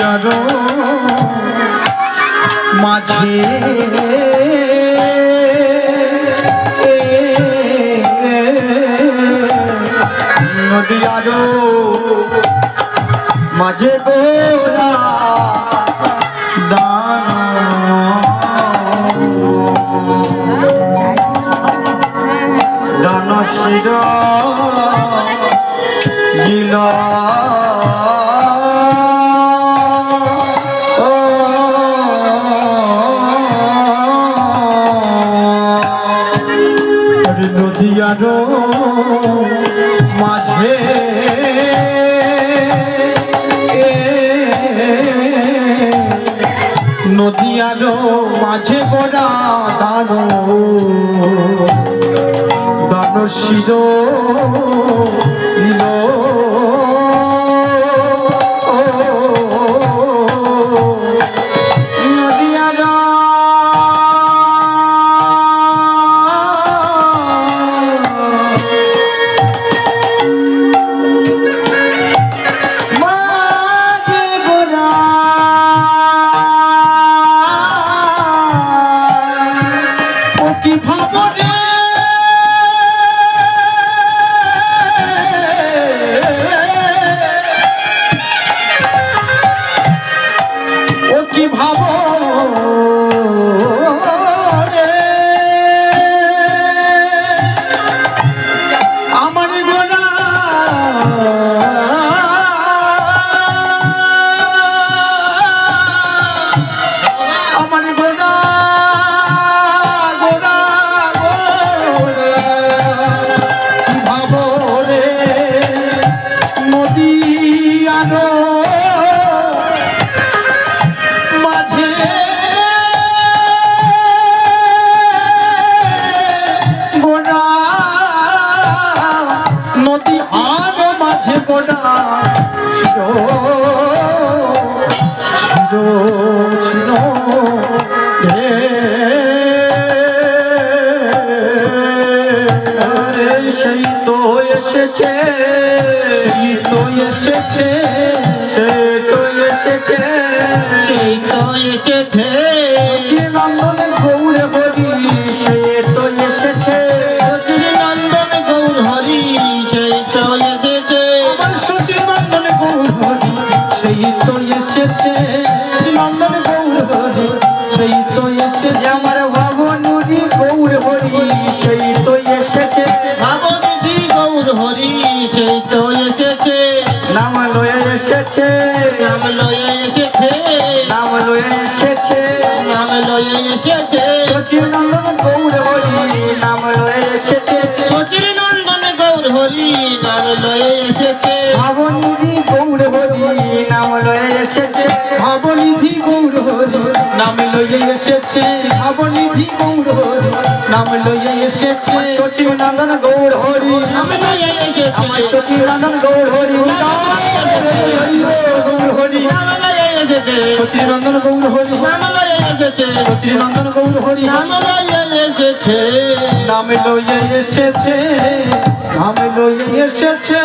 নদিয়ার মাঝে নদিয়ার মাঝে গোরা দান শির জিলা নদিয়ার মাঝে নদিয়ার মাঝে গোরা দান শির সেই তো এসেছে নন্দন গৌর হরি সেই তো এসেছে নন্দন গৌর হরি সেই তো এসেছে আমার সচি নন্দন গৌর হরি সেই তো এসেছে নন্দন গৌর হরি সেই তো এসেছে আমার ভাবনুরি গৌর হরি সেই তো এসেছে ভাবনুরি গৌর হরি সেই তো এসেছে নাম লয়ে এসেছে নাম লয়ে এসেছে নাম লয়ে এসেছে নাম লয়ে এসেছে সচির নন্দন গৌর হরি নাম লয়ে এসেছে সচির নন্দন গৌর হরি নাম লয়ে এসেছে ভাবনিধি গৌর হরি নাম লয়ে এসেছে ভাবনিধি গৌর হরি নাম লয়ে এসেছে ভাবনিধি গৌর হরি নাম লয়ে এসেছে সচির নন্দন গৌর হরি নাম লয়ে এসেছে আমার সচির নন্দন গৌর হরি গৌর হরি নাম লয়ে এসেছে সচির নন্দন গৌর হরি নাম লয়ে এসেছে সচির নন্দন গৌর হরি নাম লয়ে এসেছে নাম লয়ে এসেছে নাম লয়ে এসেছে